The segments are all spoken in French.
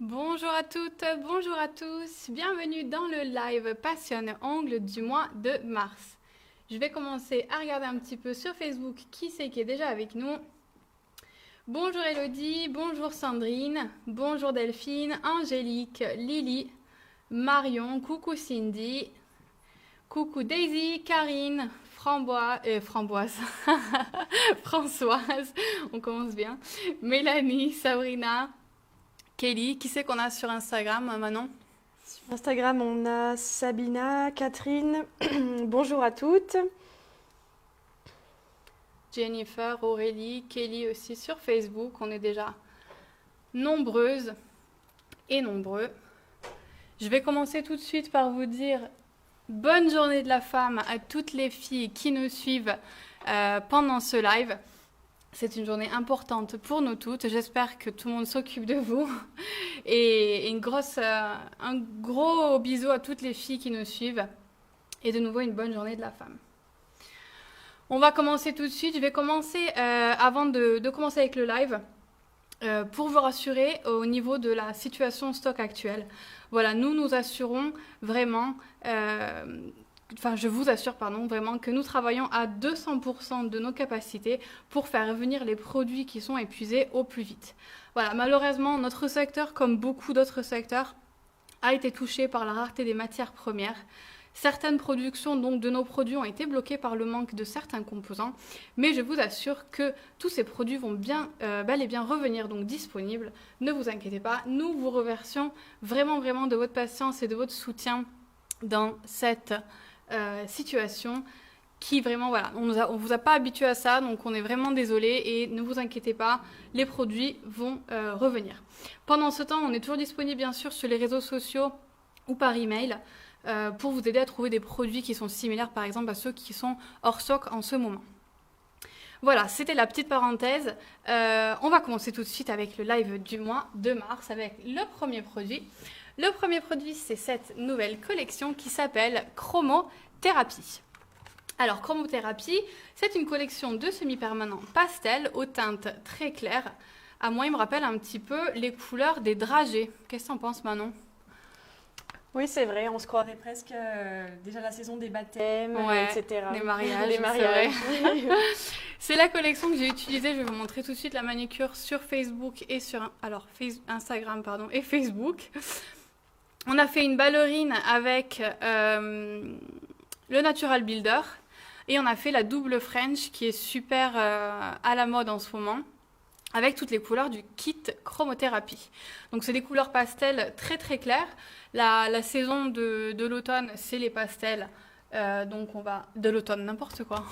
Bonjour à toutes, bonjour à tous, bienvenue dans le live Passionne Ongles du mois de mars. Je vais commencer à regarder un petit peu sur Facebook qui c'est qui est déjà avec nous. Bonjour Elodie, bonjour Sandrine, bonjour Delphine, Angélique, Lily, Marion, coucou Cindy, coucou Daisy, Karine, Framboise, Françoise, on commence bien, Mélanie, Sabrina, Kelly, qui c'est qu'on a sur Instagram, Manon? Sur Instagram, on a Sabina, Catherine. Bonjour à toutes. Jennifer, Aurélie, Kelly aussi sur Facebook. On est déjà nombreuses et nombreux. Je vais commencer tout de suite par vous dire bonne journée de la femme à toutes les filles qui nous suivent pendant ce live. C'est une journée importante pour nous toutes. J'espère que tout le monde s'occupe de vous. Et un gros bisou à toutes les filles qui nous suivent. Et de nouveau, une bonne journée de la femme. On va commencer tout de suite. Je vais commencer, avant de commencer avec le live, pour vous rassurer au niveau de la situation stock actuelle. Voilà, nous assurons vraiment, je vous assure, pardon, vraiment que nous travaillons à 200% de nos capacités pour faire revenir les produits qui sont épuisés au plus vite. Voilà, malheureusement, notre secteur, comme beaucoup d'autres secteurs, a été touché par la rareté des matières premières. Certaines productions donc, de nos produits ont été bloquées par le manque de certains composants, mais je vous assure que tous ces produits vont bel et bien revenir donc disponibles. Ne vous inquiétez pas, nous vous remercions vraiment de votre patience et de votre soutien dans cette situation qui vraiment, voilà, on vous a pas habitué à ça, donc on est vraiment désolé et ne vous inquiétez pas, les produits vont revenir. Pendant ce temps, on est toujours disponible bien sûr sur les réseaux sociaux ou par email. Pour vous aider à trouver des produits qui sont similaires par exemple à ceux qui sont hors stock en ce moment. Voilà, c'était la petite parenthèse. On va commencer tout de suite avec le live du mois de mars avec le premier produit. Le premier produit, c'est cette nouvelle collection qui s'appelle Chromothérapie. Alors, Chromothérapie, c'est une collection de semi-permanents pastel aux teintes très claires. À moi, il me rappelle un petit peu les couleurs des dragées. Qu'est-ce que t'en penses, Manon ? Oui, c'est vrai, on se croirait presque déjà la saison des baptêmes, Ouais, etc. les mariages. Les mariages. C'est la collection que j'ai utilisée. Je vais vous montrer tout de suite la manicure sur Facebook et sur Instagram et Facebook. On a fait une ballerine avec le Natural Builder et on a fait la double French qui est super à la mode en ce moment, avec toutes les couleurs du kit Chromothérapie. Donc c'est des couleurs pastel très claires. La saison de l'automne, c'est les pastels. Donc on va... De l'automne, n'importe quoi.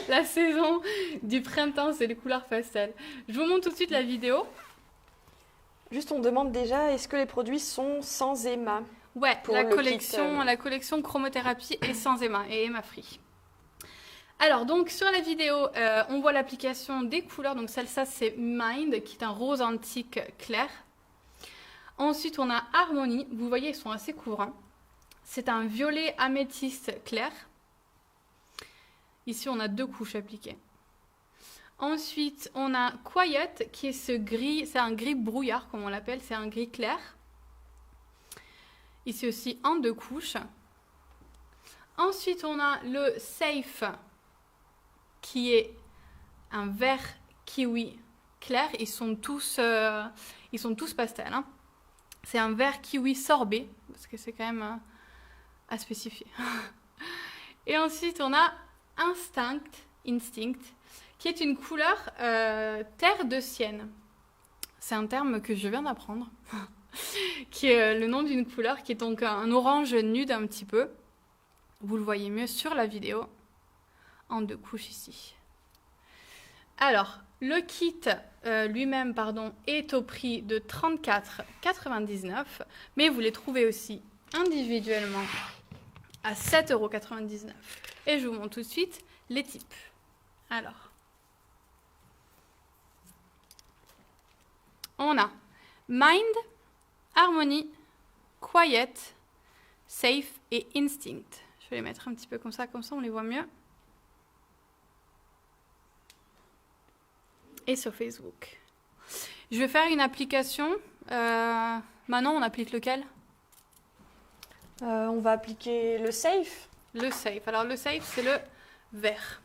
La saison du printemps, c'est les couleurs pastel. Je vous montre tout de suite la vidéo. Juste, on demande déjà, est-ce que les produits sont sans éma? Ouais, pour la le collection Chromothérapie est sans éma et éma free. Alors donc sur la vidéo, on voit l'application des couleurs. Donc celle-là c'est Mind qui est un rose antique clair. Ensuite on a Harmony, vous voyez ils sont assez courants. C'est un violet améthyste clair. Ici on a 2 couches appliquées. Ensuite on a Quiet qui est ce gris, c'est un gris brouillard comme on l'appelle, c'est un gris clair. Ici aussi en 2 couches. Ensuite on a le Safe qui est un vert kiwi clair. Ils sont tous pastels. Hein. C'est un vert kiwi sorbet, parce que c'est quand même à spécifier. Et ensuite, on a Instinct, qui est une couleur terre de sienne. C'est un terme que je viens d'apprendre, qui est le nom d'une couleur, qui est donc un orange nude un petit peu. Vous le voyez mieux sur la vidéo. En 2 couches ici. Alors, le kit lui-même est au prix de 34,99 €, mais vous les trouvez aussi individuellement à 7,99 €. Et je vous montre tout de suite les types. Alors, on a Mind, Harmony, Quiet, Safe et Instinct. Je vais les mettre un petit peu comme ça on les voit mieux. Et sur Facebook. Je vais faire une application. Maintenant, on applique lequel? On va appliquer le safe. Le safe. Alors, le safe, c'est le vert.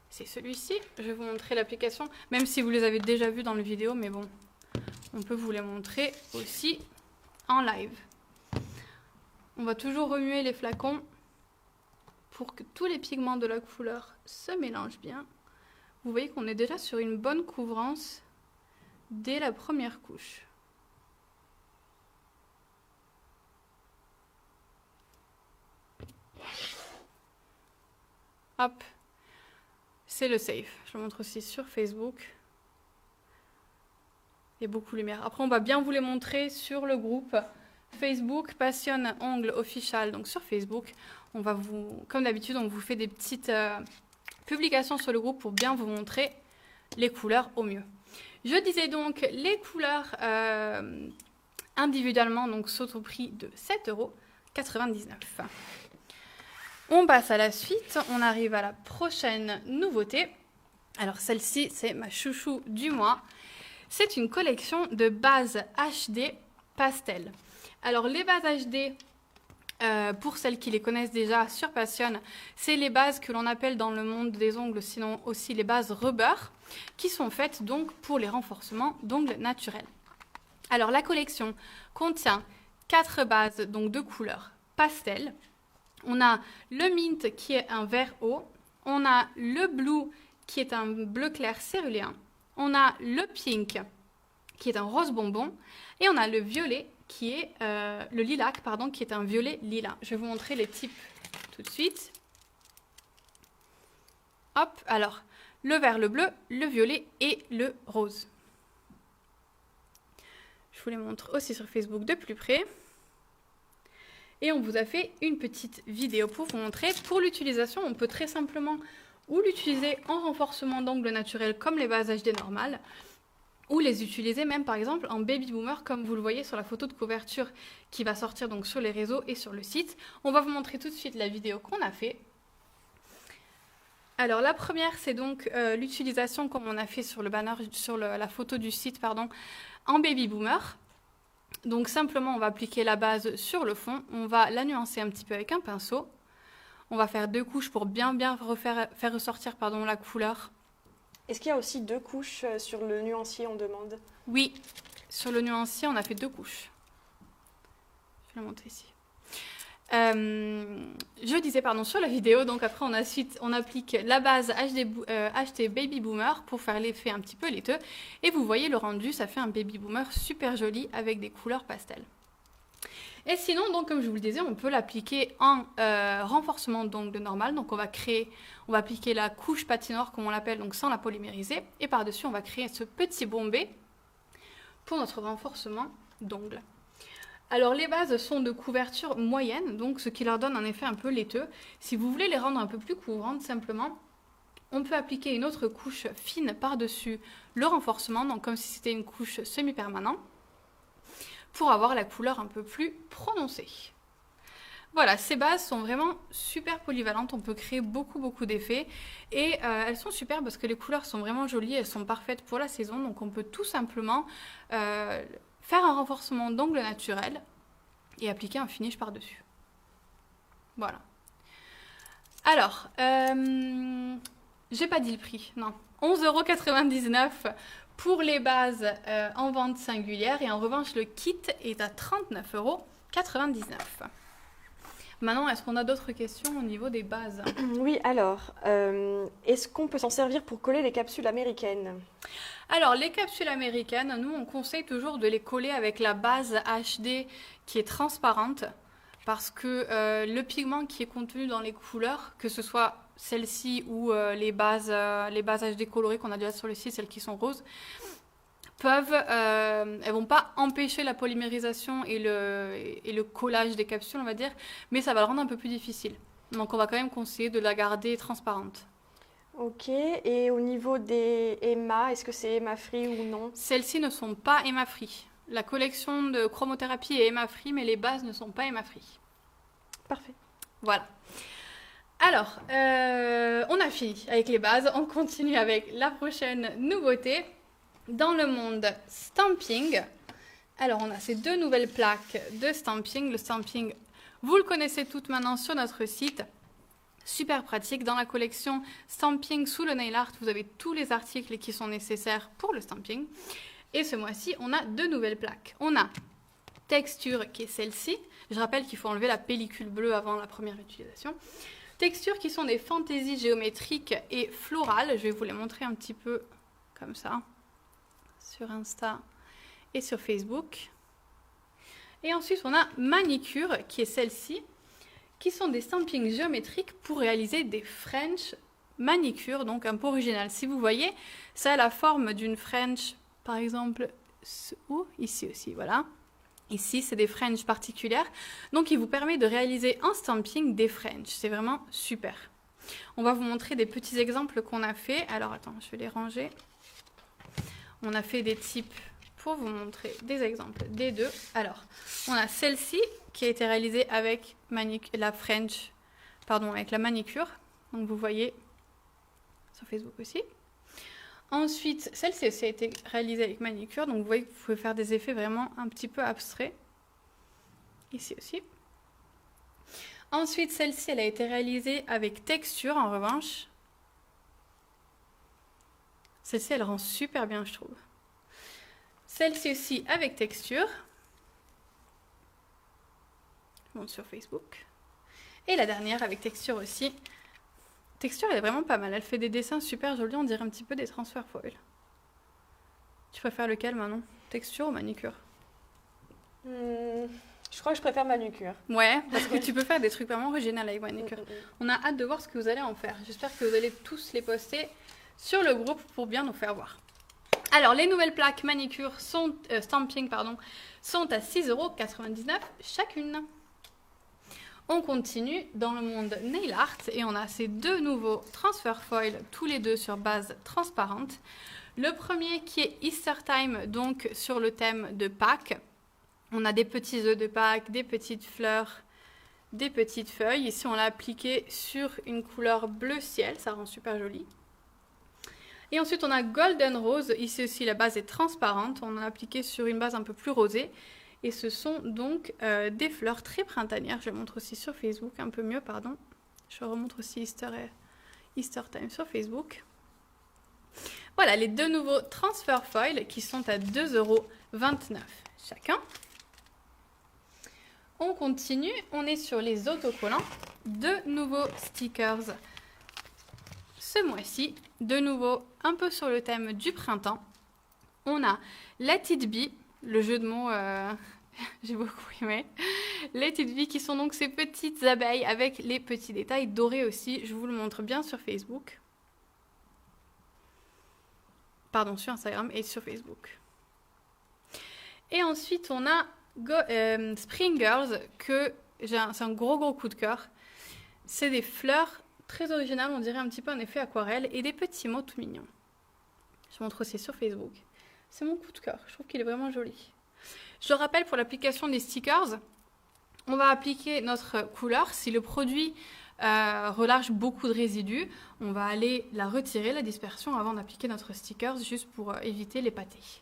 C'est celui-ci. Je vais vous montrer l'application, même si vous les avez déjà vus dans le vidéo, mais bon, on peut vous les montrer aussi en live. On va toujours remuer les flacons pour que tous les pigments de la couleur se mélangent bien. Vous voyez qu'on est déjà sur une bonne couvrance dès la première couche. Hop, c'est le safe. Je le montre aussi sur Facebook. Il y a beaucoup de lumière. Après, on va bien vous les montrer sur le groupe Facebook Passion Ongles Official. Donc sur Facebook, on va vous, comme d'habitude, on vous fait des petites publications sur le groupe pour bien vous montrer les couleurs au mieux. Je disais donc les couleurs individuellement donc sautent au prix de 7,99 €. On passe à la suite, on arrive à la prochaine nouveauté. Alors celle-ci, c'est ma chouchou du mois. C'est une collection de bases HD pastel. Alors les bases HD, pour celles qui les connaissent déjà sur Passion, c'est les bases que l'on appelle dans le monde des ongles, sinon aussi les bases rubber, qui sont faites donc pour les renforcements d'ongles naturels. Alors la collection contient 4 bases donc de couleur pastel. On a le mint qui est un vert eau, on a le blue qui est un bleu clair céruléen, on a le pink qui est un rose bonbon et on a le violet qui est le lilac pardon qui est un violet lilas. Je vais vous montrer les types tout de suite. Hop, alors le vert, le bleu, le violet et le rose. Je vous les montre aussi sur Facebook de plus près. Et on vous a fait une petite vidéo pour vous montrer. Pour l'utilisation, on peut très simplement ou l'utiliser en renforcement d'ongles naturel comme les bases HD normales, ou les utiliser même par exemple en baby boomer comme vous le voyez sur la photo de couverture qui va sortir donc sur les réseaux et sur le site. On va vous montrer tout de suite la vidéo qu'on a fait. Alors la première c'est donc l'utilisation comme on a fait sur le banner, sur la photo du site pardon, en baby boomer. Donc simplement on va appliquer la base sur le fond, on va la nuancer un petit peu avec un pinceau. On va faire 2 couches pour bien faire ressortir pardon, la couleur. Est-ce qu'il y a aussi 2 couches sur le nuancier, on demande? Oui, sur le nuancier on a fait 2 couches. Je vais la montrer ici. Je disais pardon sur la vidéo, donc après on applique la base HD Baby Boomer pour faire l'effet un petit peu laiteux et vous voyez le rendu, ça fait un Baby Boomer super joli avec des couleurs pastel. Et sinon, donc comme je vous le disais, on peut l'appliquer en renforcement d'ongles normal, donc on va appliquer la couche patinoire comme on l'appelle, donc sans la polymériser, et par-dessus on va créer ce petit bombé pour notre renforcement d'ongles. Alors les bases sont de couverture moyenne, donc ce qui leur donne un effet un peu laiteux. Si vous voulez les rendre un peu plus couvrantes, simplement, on peut appliquer une autre couche fine par-dessus le renforcement, donc comme si c'était une couche semi-permanente, pour avoir la couleur un peu plus prononcée. Voilà, ces bases sont vraiment super polyvalentes, on peut créer beaucoup d'effets et elles sont super parce que les couleurs sont vraiment jolies, elles sont parfaites pour la saison, donc on peut tout simplement faire un renforcement d'ongles naturel et appliquer un finish par-dessus. Voilà. Alors, j'ai pas dit le prix, non. 11,99 € pour les bases en vente singulière et en revanche le kit est à 39,99 €. Maintenant, est-ce qu'on a d'autres questions au niveau des bases? Oui, alors, est-ce qu'on peut s'en servir pour coller les capsules américaines? Alors, les capsules américaines, nous, on conseille toujours de les coller avec la base HD qui est transparente parce que le pigment qui est contenu dans les couleurs, que ce soit celle-ci ou les bases HD colorées qu'on a déjà sur le site, celles qui sont roses, elles vont pas empêcher la polymérisation et le collage des capsules, on va dire, mais ça va le rendre un peu plus difficile. Donc, on va quand même conseiller de la garder transparente. Ok, et au niveau des EMA, est-ce que c'est EMA free ou non? Celles-ci ne sont pas EMA free. La collection de chromothérapie est EMA free, mais les bases ne sont pas EMA free. Parfait. Voilà. Alors, on a fini avec les bases. On continue avec la prochaine nouveauté. Dans le monde stamping, alors on a ces deux nouvelles plaques de stamping. Le stamping, vous le connaissez toutes maintenant sur notre site. Super pratique. Dans la collection Stamping sous le nail art, vous avez tous les articles qui sont nécessaires pour le stamping. Et ce mois-ci, on a deux nouvelles plaques. On a Texture qui est celle-ci. Je rappelle qu'il faut enlever la pellicule bleue avant la première utilisation. Textures qui sont des fantaisies géométriques et florales. Je vais vous les montrer un petit peu comme ça sur Insta et sur Facebook. Et ensuite, on a Manicure qui est celle-ci, qui sont des stampings géométriques pour réaliser des French manicures, donc un peu original. Si vous voyez, ça a la forme d'une French, par exemple, ici aussi, voilà. Ici, c'est des French particulières, donc il vous permet de réaliser en stamping des French. C'est vraiment super. On va vous montrer des petits exemples qu'on a fait. Alors, attends, je vais les ranger. On a fait des types pour vous montrer des exemples des deux. Alors, on a celle-ci qui a été réalisée avec la French, pardon, avec la manicure. Donc, vous voyez sur Facebook aussi. Ensuite, celle-ci aussi a été réalisée avec manicure. Donc, vous voyez que vous pouvez faire des effets vraiment un petit peu abstraits. Ici aussi. Ensuite, celle-ci, elle a été réalisée avec texture, en revanche. Celle-ci, elle rend super bien, je trouve. Celle-ci aussi avec texture. Je monte sur Facebook. Et la dernière avec texture aussi. Texture, elle est vraiment pas mal. Elle fait des dessins super jolis. On dirait un petit peu des transfert foil. Tu préfères lequel maintenant? Texture ou manicure? Je crois que je préfère manucure. Ouais, parce que tu peux faire des trucs vraiment originaux avec manicure. On a hâte de voir ce que vous allez en faire. J'espère que vous allez tous les poster sur le groupe pour bien nous faire voir. Alors, les nouvelles plaques manicure sont, stamping sont à 6,99 € chacune. On continue dans le monde nail art et on a ces deux nouveaux transfer foil, tous les deux sur base transparente. Le premier qui est Easter Time, donc sur le thème de Pâques. On a des petits œufs de Pâques, des petites fleurs, des petites feuilles. Ici, on l'a appliqué sur une couleur bleu ciel, ça rend super joli. Et ensuite, on a Golden Rose. Ici aussi, la base est transparente. On l'a appliqué sur une base un peu plus rosée. Et ce sont donc des fleurs très printanières. Je le montre aussi sur Facebook, un peu mieux, pardon. Je remontre aussi Easter Time sur Facebook. Voilà, les deux nouveaux transfer foil qui sont à 2,29 € chacun. On continue, on est sur les autocollants. Deux nouveaux stickers ce mois-ci. De nouveau, un peu sur le thème du printemps. On a Let It Be, le jeu de mots, j'ai beaucoup aimé. Let It Be qui sont donc ces petites abeilles avec les petits détails dorés aussi. Je vous le montre bien sur Facebook. Pardon, sur Instagram et sur Facebook. Et ensuite, on a Spring Girls, c'est un gros coup de cœur. C'est des fleurs très originales, on dirait un petit peu un effet aquarelle, et des petits mots tout mignons. Je montre aussi sur Facebook. C'est mon coup de cœur, je trouve qu'il est vraiment joli. Je rappelle, pour l'application des stickers, on va appliquer notre couleur. Si le produit relâche beaucoup de résidus, on va aller la retirer, la dispersion, avant d'appliquer notre stickers, juste pour éviter les pâtés.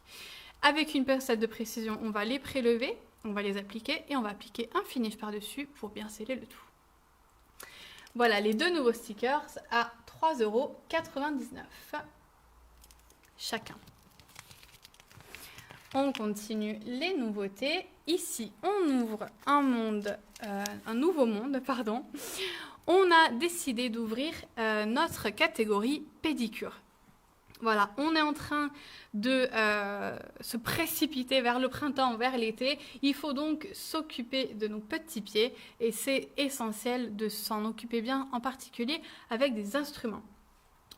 Avec une pincette de précision, on va les prélever, on va les appliquer et on va appliquer un finish par-dessus pour bien sceller le tout. Voilà les deux nouveaux stickers à 3,99 € chacun. On continue les nouveautés. Ici, on ouvre un nouveau monde. On a décidé d'ouvrir notre catégorie pédicure. Voilà, on est en train de se précipiter vers le printemps, vers l'été. Il faut donc s'occuper de nos petits pieds et c'est essentiel de s'en occuper bien, en particulier avec des instruments.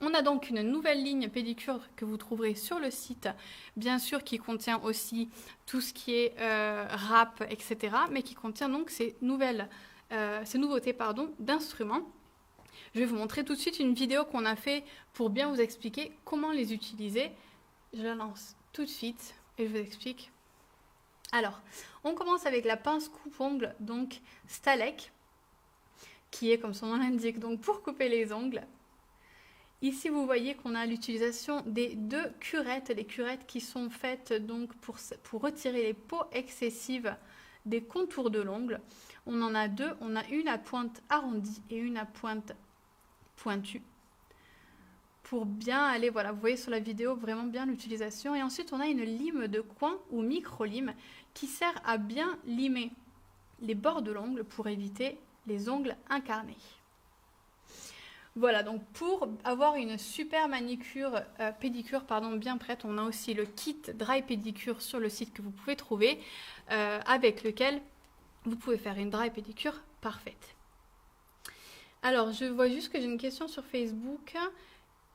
On a donc une nouvelle ligne pédicure que vous trouverez sur le site, bien sûr qui contient aussi tout ce qui est râpe, etc. mais qui contient donc ces nouveautés d'instruments. Je vais vous montrer tout de suite une vidéo qu'on a fait pour bien vous expliquer comment les utiliser. Je la lance tout de suite et je vous explique. Alors, on commence avec la pince coupe-ongles, donc Stalek, qui est, comme son nom l'indique, donc pour couper les ongles. Ici, vous voyez qu'on a l'utilisation des 2 curettes, les curettes qui sont faites donc pour retirer les peaux excessives des contours de l'ongle. On en a 2, on a une à pointe arrondie et une à pointe pointue. Pour bien aller, voilà, vous voyez sur la vidéo vraiment bien l'utilisation. Et ensuite, on a une lime de coin ou micro-lime qui sert à bien limer les bords de l'ongle pour éviter les ongles incarnés. Voilà, donc pour avoir une super manicure, pédicure bien prête, on a aussi le kit dry pédicure sur le site que vous pouvez trouver, avec lequel vous pouvez faire une dry pédicure parfaite. Alors, je vois juste que j'ai une question sur Facebook.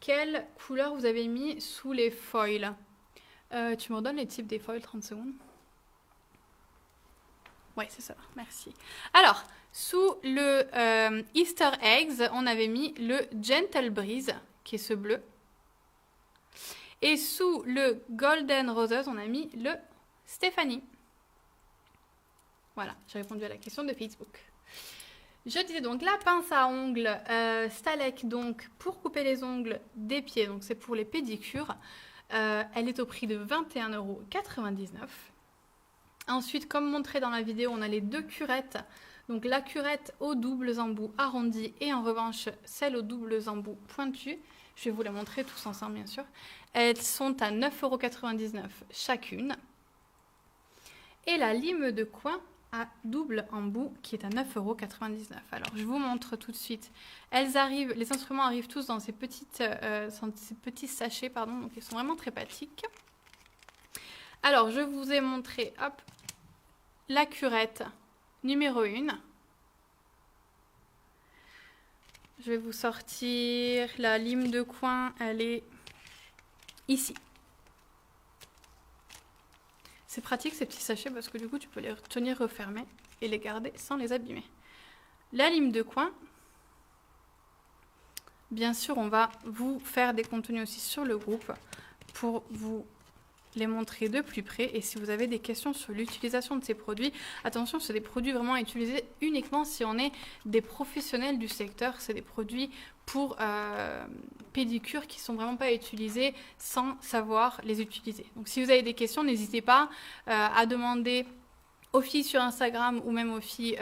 Quelle couleur vous avez mis sous les foils? Tu me redonnes les types des foils, 30 secondes. Oui, c'est ça, merci. Alors, sous le Easter Eggs, on avait mis le Gentle Breeze, qui est ce bleu. Et sous le Golden Roses, on a mis le Stéphanie. Voilà, j'ai répondu à la question de Facebook. Je disais donc la pince à ongles Stalek, donc pour couper les ongles des pieds, donc c'est pour les pédicures. Elle est au prix de 21,99 €. Ensuite, comme montré dans la vidéo, on a les 2 curettes. Donc la curette aux doubles embouts arrondis et en revanche celle aux doubles embouts pointus. Je vais vous les montrer tous ensemble bien sûr. Elles sont à 9,99 € chacune. Et la lime de coin à double embout qui est à 9,99 €. Alors je vous montre tout de suite. Elles arrivent, les instruments arrivent tous dans ces petits sachets, donc ils sont vraiment très pratiques. Alors je vous ai montré, hop, la curette numéro 1. Je vais vous sortir la lime de coin, elle est ici. C'est pratique ces petits sachets parce que du coup tu peux les tenir refermés et les garder sans les abîmer. La lime de coin, bien sûr on va vous faire des contenus aussi sur le groupe pour vous les montrer de plus près. Et si vous avez des questions sur l'utilisation de ces produits, attention, c'est des produits vraiment utilisés uniquement si on est des professionnels du secteur. C'est des produits pour pédicure qui sont vraiment pas utilisés sans savoir les utiliser. Donc si vous avez des questions, n'hésitez pas à demander aux filles sur Instagram ou même aux filles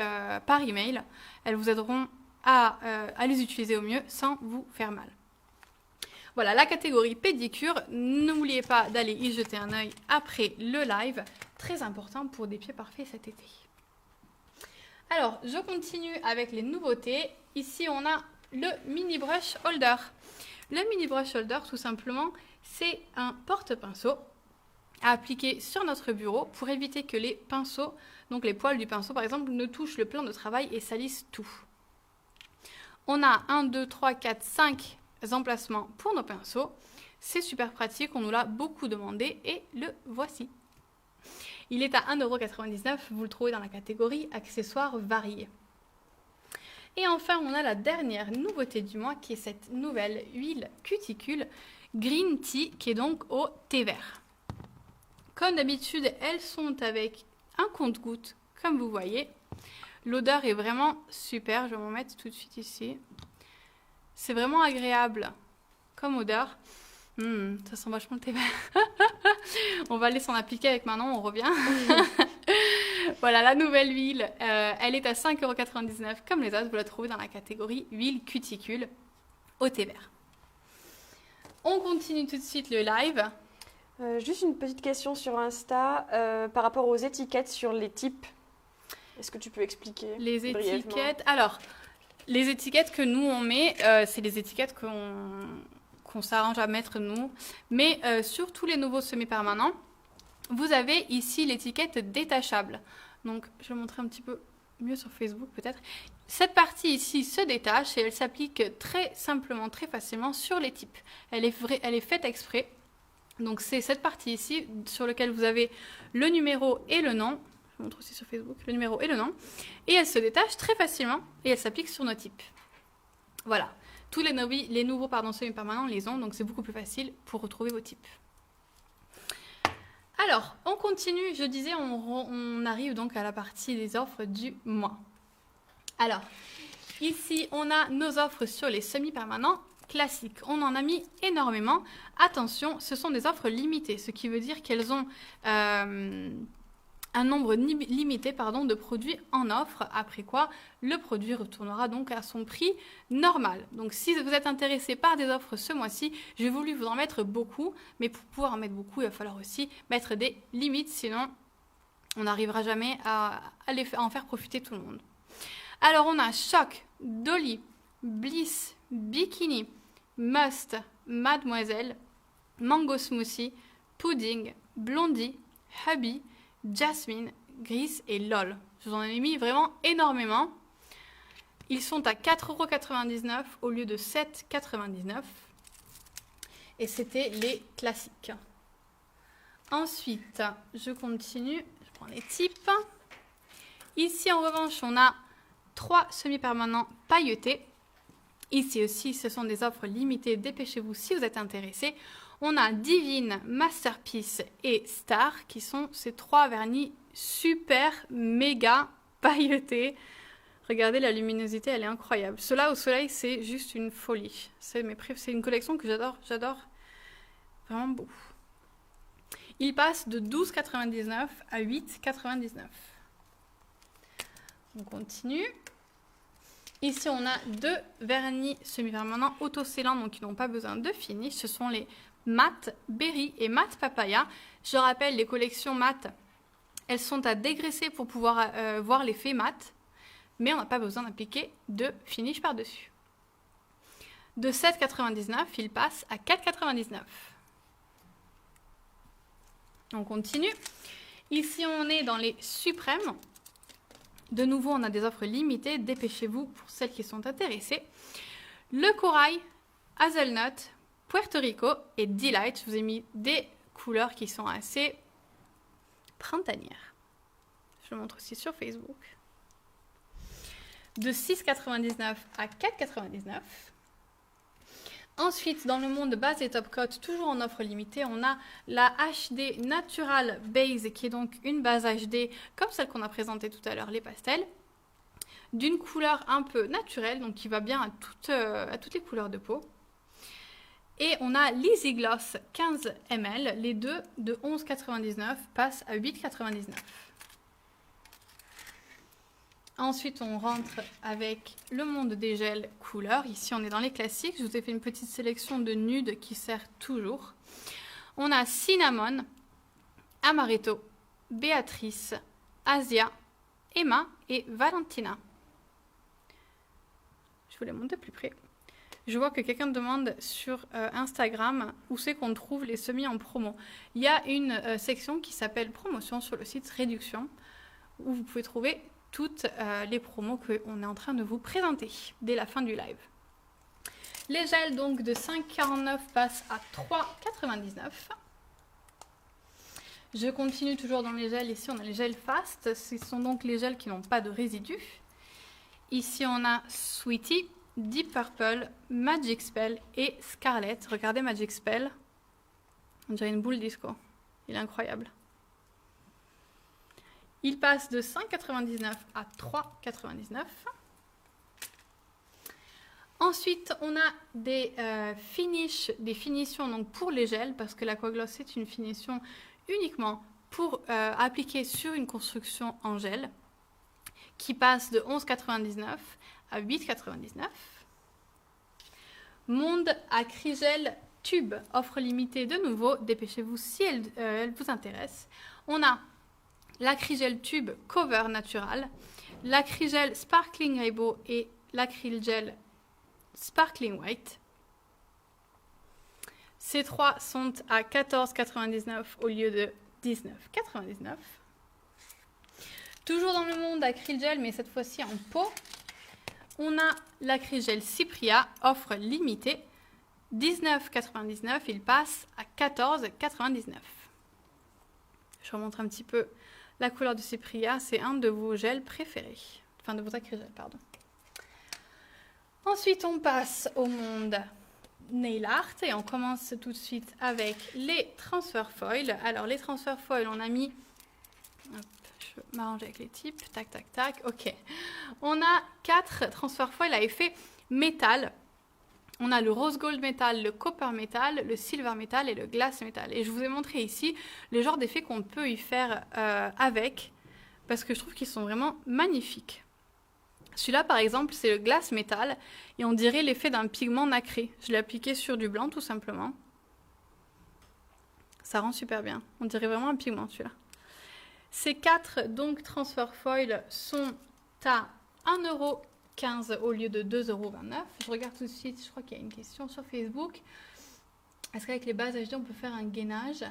par email. Elles vous aideront à les utiliser au mieux sans vous faire mal. Voilà, la catégorie pédicure, n'oubliez pas d'aller y jeter un œil après le live, très important pour des pieds parfaits cet été. Alors, je continue avec les nouveautés. Ici, on a le mini brush holder. Le mini brush holder, tout simplement, c'est un porte-pinceau à appliquer sur notre bureau pour éviter que les pinceaux, donc les poils du pinceau par exemple, ne touchent le plan de travail et salissent tout. On a 1, 2, 3, 4, 5 emplacements pour nos pinceaux. C'est super pratique, on nous l'a beaucoup demandé et le voici. Il est à 1,99 €, vous le trouvez dans la catégorie accessoires variés. Et enfin, on a la dernière nouveauté du mois qui est cette nouvelle huile cuticule Green Tea qui est donc au thé vert. Comme d'habitude, elles sont avec un compte-gouttes comme vous voyez. L'odeur est vraiment super, je vais m'en mettre tout de suite ici. C'est vraiment agréable comme odeur. Ça sent vachement le thé vert. On va aller s'en appliquer avec Manon, on revient. Voilà, la nouvelle huile, elle est à 5,99 € comme les autres. Vous la trouvez dans la catégorie huile cuticule au thé vert. On continue tout de suite le live. Juste une petite question sur Insta par rapport aux étiquettes sur les types. Est-ce que tu peux expliquer les brièvement? étiquettes? Alors, les étiquettes que nous on met, c'est les étiquettes qu'on s'arrange à mettre nous. Mais sur tous les nouveaux semi-permanents, vous avez ici l'étiquette détachable. Donc, je vais montrer un petit peu mieux sur Facebook peut-être. Cette partie ici se détache et elle s'applique très simplement, très facilement sur les types. Elle est faite exprès. Donc, c'est cette partie ici sur laquelle vous avez le numéro et le nom. Je montre aussi sur Facebook le numéro et le nom. Et elle se détache très facilement et elle s'applique sur nos types. Voilà. Tous les nouveaux semi-permanents les ont, donc c'est beaucoup plus facile pour retrouver vos types. Alors, on continue. Je disais, on arrive donc à la partie des offres du mois. Alors, ici, on a nos offres sur les semi-permanents classiques. On en a mis énormément. Attention, ce sont des offres limitées, ce qui veut dire qu'elles ont un nombre limité de produits en offre, après quoi le produit retournera donc à son prix normal. Donc si vous êtes intéressé par des offres ce mois-ci, j'ai voulu vous en mettre beaucoup, mais pour pouvoir en mettre beaucoup, il va falloir aussi mettre des limites, sinon on n'arrivera jamais à en faire profiter tout le monde. Alors on a Choc, Dolly, Bliss, Bikini, Must, Mademoiselle, Mango Smoothie, Pudding, Blondie, Hubby, Jasmine, Gris et LOL. Je vous en ai mis vraiment énormément. Ils sont à 4,99 € au lieu de 7,99 €. Et c'était les classiques. Ensuite, je continue. Je prends les types. Ici, en revanche, on a 3 semi-permanents pailletés. Ici aussi, ce sont des offres limitées. Dépêchez-vous si vous êtes intéressé. On a Divine, Masterpiece et Star, qui sont ces 3 vernis super, méga pailletés. Regardez, la luminosité, elle est incroyable. Ceux-là au soleil, c'est juste une folie. C'est une collection que j'adore vraiment beaucoup. Ils passent de 12,99 € à 8,99 €. On continue. Ici, on a 2 vernis semi-permanents autoscellants, donc qui n'ont pas besoin de finish. Ce sont les Matte Berry et Matte Papaya. Je rappelle, les collections Matte, elles sont à dégraisser pour pouvoir voir l'effet mat, mais on n'a pas besoin d'appliquer de finish par-dessus. De 7,99 €, il passe à 4,99 €. On continue. Ici, on est dans les suprêmes. De nouveau, on a des offres limitées. Dépêchez-vous pour celles qui sont intéressées. Le corail, hazelnut, Puerto Rico et Delight. Je vous ai mis des couleurs qui sont assez printanières. Je le montre aussi sur Facebook. De 6,99 € à 4,99 €. Ensuite, dans le monde base et top coat, toujours en offre limitée, on a la HD Natural Base, qui est donc une base HD, comme celle qu'on a présentée tout à l'heure, les pastels, d'une couleur un peu naturelle, donc qui va bien à toutes les couleurs de peau. Et on a l'Easy Gloss 15 ml, les deux de 11,99 € passent à 8,99 €. Ensuite, on rentre avec le monde des gels couleurs. Ici, on est dans les classiques. Je vous ai fait une petite sélection de nudes qui sert toujours. On a Cinnamon, Amaretto, Béatrice, Asia, Emma et Valentina. Je vous les montre de plus près. Je vois que quelqu'un demande sur Instagram où c'est qu'on trouve les semis en promo. Il y a une section qui s'appelle promotion sur le site réduction où vous pouvez trouver toutes les promos qu'on est en train de vous présenter dès la fin du live. Les gels donc de 5,49 € passent à 3,99 €. Je continue toujours dans les gels. Ici, on a les gels fast. Ce sont donc les gels qui n'ont pas de résidus. Ici, on a Sweetie, Deep Purple, Magic Spell et Scarlet. Regardez Magic Spell. On dirait une boule disco. Il est incroyable. Il passe de 5,99 € à 3,99 €. Ensuite, on a des finitions donc pour les gels, parce que l'Aquagloss, c'est une finition uniquement pour appliquer sur une construction en gel, qui passe de 11,99 € à 8,99 €. Monde Acrygel Tube, offre limitée de nouveau. Dépêchez-vous si elle vous intéresse. On a l'acrygel tube Cover Natural, l'acrygel Sparkling Rainbow et l'acrygel Sparkling White. Ces trois sont à 14,99 € au lieu de 19,99 €. Toujours dans le monde acrygel, mais cette fois-ci en pot, on a l'acrygel Cypria, offre limitée, 19,99 €, il passe à 14,99 €. Je remontre un petit peu la couleur de Cypria, c'est un de vos gels préférés, enfin de vos acrygels, pardon. Ensuite, on passe au monde nail art et on commence tout de suite avec les transfer foil. Alors les transfer foil, on a mis, hop, je vais m'arranger avec les types, tac tac tac, ok. On a 4 transfer foil à effet métal. On a le rose gold metal, le copper metal, le silver metal et le glass metal. Et je vous ai montré ici le genre d'effets qu'on peut y faire avec, parce que je trouve qu'ils sont vraiment magnifiques. Celui-là, par exemple, c'est le glass metal, et on dirait l'effet d'un pigment nacré. Je l'ai appliqué sur du blanc, tout simplement. Ça rend super bien. On dirait vraiment un pigment, celui-là. Ces 4 donc transfer foil sont à 1,15 € au lieu de 2,29 €. Je regarde tout de suite, je crois qu'il y a une question sur Facebook. Est-ce qu'avec les bases HD, on peut faire un gainage?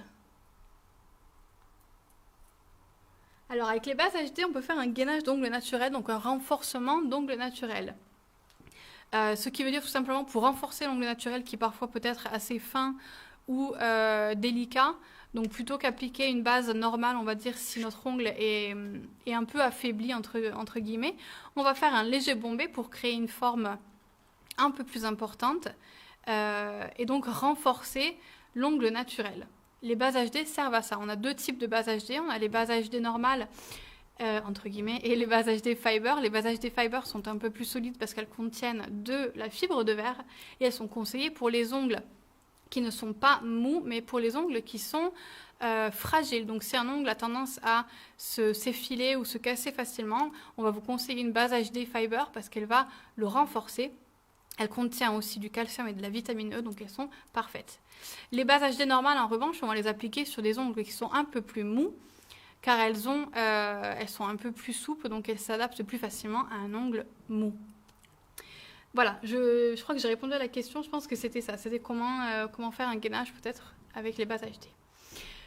Alors, avec les bases HD, on peut faire un gainage d'ongles naturel, donc un renforcement d'ongles naturel. Ce qui veut dire tout simplement pour renforcer l'ongle naturel qui parfois peut être assez fin ou délicat. Donc plutôt qu'appliquer une base normale, on va dire si notre ongle est un peu affaibli entre guillemets, on va faire un léger bombé pour créer une forme un peu plus importante et donc renforcer l'ongle naturel. Les bases HD servent à ça. On a 2 types de bases HD. On a les bases HD normales, entre guillemets, et les bases HD Fiber. Les bases HD Fiber sont un peu plus solides parce qu'elles contiennent de la fibre de verre et elles sont conseillées pour les ongles qui ne sont pas mous, mais pour les ongles qui sont fragiles. Donc si un ongle a tendance à s'effiler ou se casser facilement, on va vous conseiller une base HD Fiber parce qu'elle va le renforcer. Elle contient aussi du calcium et de la vitamine E, donc elles sont parfaites. Les bases HD normales, en revanche, on va les appliquer sur des ongles qui sont un peu plus mous, car elles sont un peu plus souples, donc elles s'adaptent plus facilement à un ongle mou. Voilà, je crois que j'ai répondu à la question, je pense que c'était ça. C'était comment faire un gainage peut-être avec les bases HD.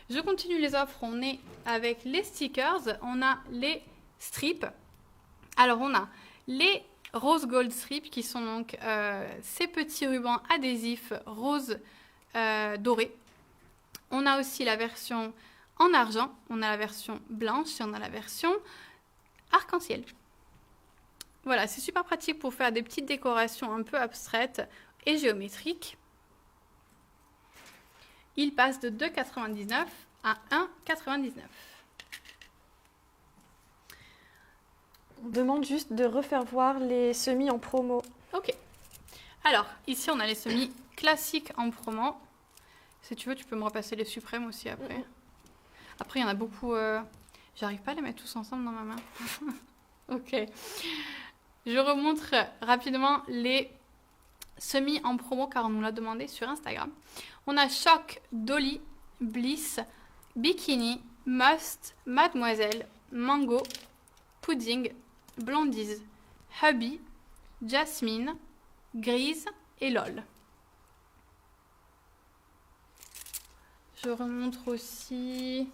Je continue les offres, on est avec les stickers, on a les strips. Alors on a les rose gold strips qui sont donc ces petits rubans adhésifs rose doré. On a aussi la version en argent, on a la version blanche et on a la version arc-en-ciel. Voilà, c'est super pratique pour faire des petites décorations un peu abstraites et géométriques. Il passe de 2,99 à 1,99. On demande juste de refaire voir les semis en promo. Ok. Alors, ici, on a les semis classiques en promo. Si tu veux, tu peux me repasser les suprêmes aussi après. Après, il y en a beaucoup... J'arrive pas à les mettre tous ensemble dans ma main. Ok. Je remontre rapidement les semis en promo car on nous l'a demandé sur Instagram. On a Choc, Dolly, Bliss, Bikini, Must, Mademoiselle, Mango, Pudding, Blondies, Hubby, Jasmine, Grise et LOL. Je remontre aussi...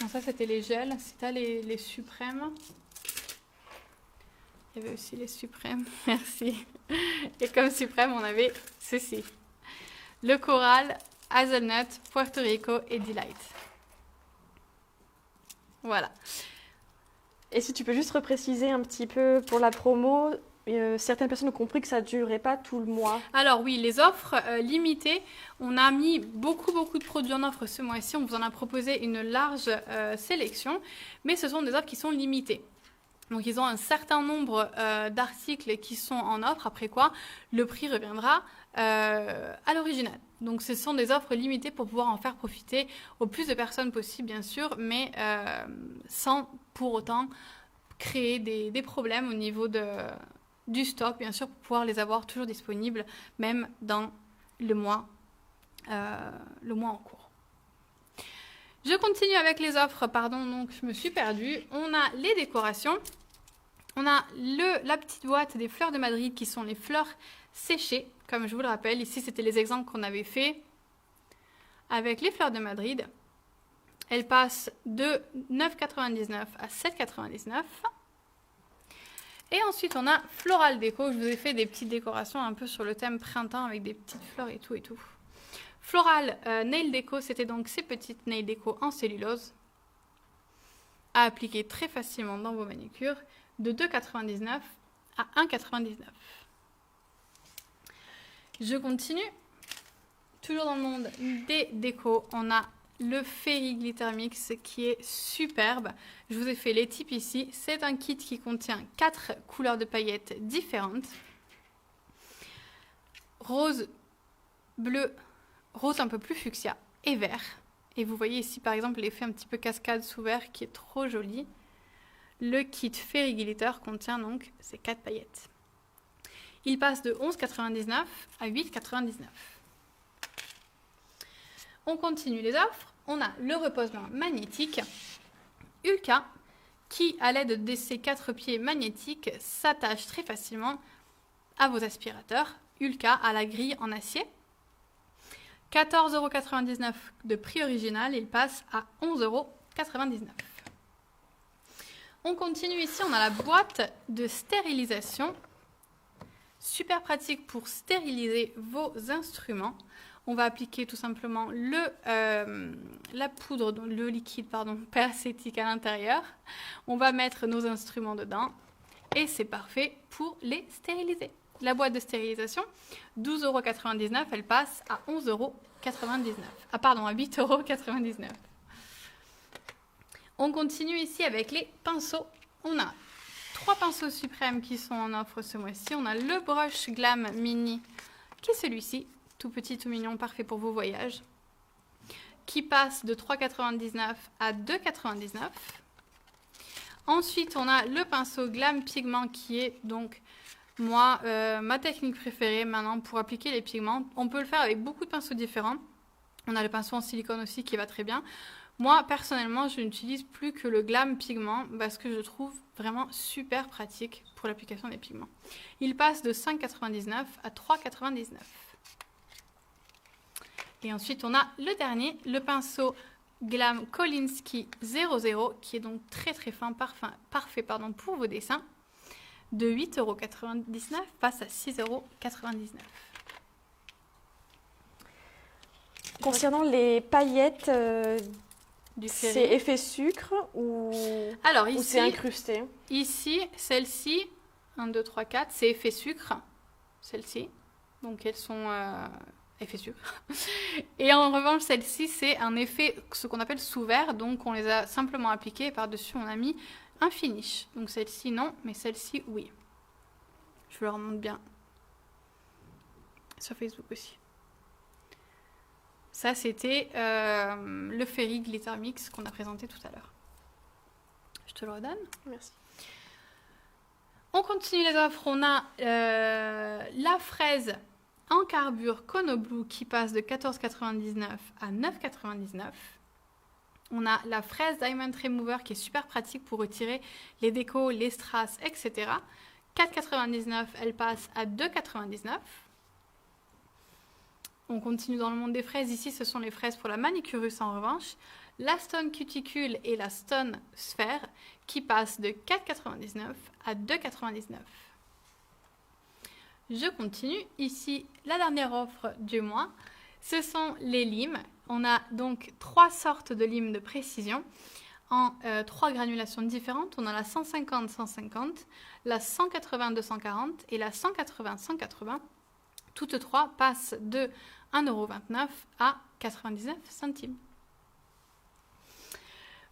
Non, ça c'était les gels. C'était les suprêmes. Il y avait aussi les suprêmes. Merci. Et comme suprême, on avait ceci. Le coral, hazelnut, Puerto Rico et Delight. Voilà. Et si tu peux juste repréciser un petit peu pour la promo, certaines personnes ont compris que ça ne durerait pas tout le mois. Alors oui, les offres limitées, on a mis beaucoup de produits en offre ce mois-ci. On vous en a proposé une large sélection, mais ce sont des offres qui sont limitées. Donc ils ont un certain nombre d'articles qui sont en offre, après quoi le prix reviendra à l'original. Donc ce sont des offres limitées pour pouvoir en faire profiter au plus de personnes possible bien sûr, mais sans pour autant créer des problèmes au niveau du stock bien sûr, pour pouvoir les avoir toujours disponibles même dans le mois en cours. Je continue avec les offres, pardon, donc je me suis perdue. On a les décorations. On a la petite boîte des fleurs de Madrid qui sont les fleurs séchées, comme je vous le rappelle. Ici, c'était les exemples qu'on avait fait avec les fleurs de Madrid. Elles passent de 9,99 à 7,99. Et ensuite, on a Floral Déco. Je vous ai fait des petites décorations un peu sur le thème printemps avec des petites fleurs et tout et tout. Floral Nail Déco, c'était donc ces petites nail déco en cellulose à appliquer très facilement dans vos manicures, de 2,99 à 1,99. Je continue. Toujours dans le monde des décos, on a le Fairy Glitter Mix qui est superbe. Je vous ai fait les types ici. C'est un kit qui contient 4 couleurs de paillettes différentes. rose, bleu, rose un peu plus fuchsia et vert. Et vous voyez ici par exemple l'effet un petit peu cascade sous vert qui est trop joli. Le kit Fairy Glitter contient donc ces 4 paillettes. Il passe de 11,99 à 8,99. On continue les offres. On a le repose-main magnétique Ulka qui, à l'aide de ces 4 pieds magnétiques, s'attache très facilement à vos aspirateurs. Ulka à la grille en acier. 14,99 € de prix original, il passe à 11,99 €. On continue ici, on a la boîte de stérilisation. Super pratique pour stériliser vos instruments. On va appliquer tout simplement la poudre, le liquide peracétique à l'intérieur. On va mettre nos instruments dedans et c'est parfait pour les stériliser. La boîte de stérilisation, 12,99 €, elle passe à 11,99 €. Ah pardon, à 8,99 €. On continue ici avec les pinceaux. On a 3 pinceaux suprêmes qui sont en offre ce mois-ci. On a le Brush Glam Mini, qui est celui-ci, tout petit, tout mignon, parfait pour vos voyages, qui passe de 3,99 € à 2,99 €. Ensuite, on a le pinceau Glam Pigment qui est donc, moi, ma technique préférée maintenant pour appliquer les pigments. On peut le faire avec beaucoup de pinceaux différents. On a le pinceau en silicone aussi qui va très bien. Moi, personnellement, je n'utilise plus que le Glam Pigment parce que je le trouve vraiment super pratique pour l'application des pigments. Il passe de 5,99 € à 3,99 €. Et ensuite, on a le dernier, le pinceau Glam Kolinsky 00, qui est donc très très fin, parfait pour vos dessins, de 8,99 € passe à 6,99 €. Concernant les paillettes, C'est effet sucre ou c'est incrusté? Ici, celle-ci, 1, 2, 3, 4, c'est effet sucre, celle-ci. Donc elles sont effet sucre. Et en revanche, celle-ci, c'est un effet, ce qu'on appelle sous verre. Donc on les a simplement appliquées et par-dessus, on a mis un finish. Donc celle-ci, non, mais celle-ci, oui. Je vous le remonte bien. Sur Facebook aussi. Ça, c'était le Fairy Glitter Mix qu'on a présenté tout à l'heure. Je te le redonne. Merci. On continue les offres. On a la fraise en carbure Kono Blue qui passe de 14,99 € à 9,99 €. On a la fraise Diamond Remover qui est super pratique pour retirer les décos, les strass, etc. 4,99 €, elle passe à 2,99 €. On continue dans le monde des fraises. Ici, ce sont les fraises pour la manicurus en revanche. La Stone Cuticule et la Stone Sphère qui passent de 4,99 € à 2,99 €. Je continue. Ici, la dernière offre du mois, ce sont les limes. On a donc 3 sortes de limes de précision en 3 granulations différentes. On a la 150-150, la 180-240 et la 180-180. Toutes 3 passent de 1,29 € à 99 centimes.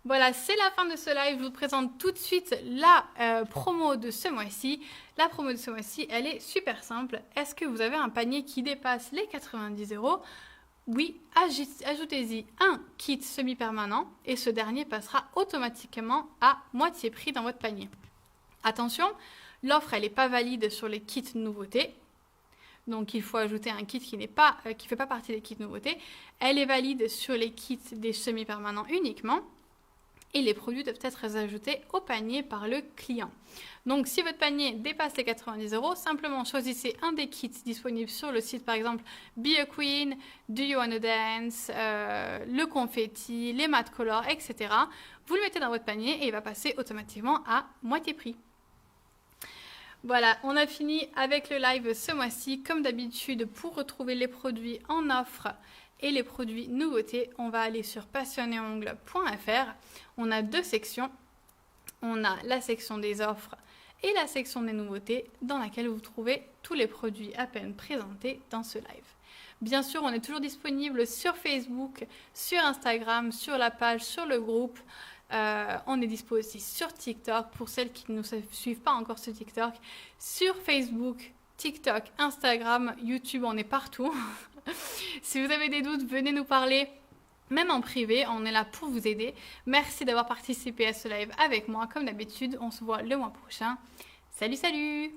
Voilà, c'est la fin de ce live. Je vous présente tout de suite la promo de ce mois-ci. La promo de ce mois-ci, elle est super simple. Est-ce que vous avez un panier qui dépasse les 90 €? Oui, ajoutez-y un kit semi-permanent et ce dernier passera automatiquement à moitié prix dans votre panier. Attention, l'offre, elle n'est pas valide sur les kits nouveautés. Donc, il faut ajouter un kit qui ne fait pas partie des kits nouveautés. Elle est valide sur les kits des semi-permanents uniquement. Et les produits doivent être ajoutés au panier par le client. Donc, si votre panier dépasse les 90 €, simplement choisissez un des kits disponibles sur le site, par exemple Be a Queen, Do You Wanna Dance, le confetti, les matte color, etc. Vous le mettez dans votre panier et il va passer automatiquement à moitié prix. Voilà, on a fini avec le live ce mois-ci. Comme d'habitude, pour retrouver les produits en offre et les produits nouveautés, on va aller sur passionnetongle.fr. On a 2 sections. On a la section des offres et la section des nouveautés dans laquelle vous trouvez tous les produits à peine présentés dans ce live. Bien sûr, on est toujours disponible sur Facebook, sur Instagram, sur la page, sur le groupe. On est dispo aussi sur TikTok pour celles qui ne nous suivent pas encore sur TikTok, sur Facebook TikTok, Instagram, YouTube, on est partout. Si vous avez des doutes, venez nous parler. Même en privé, on est là pour vous aider. Merci d'avoir participé à ce live avec moi. Comme d'habitude, on se voit le mois prochain. Salut, salut!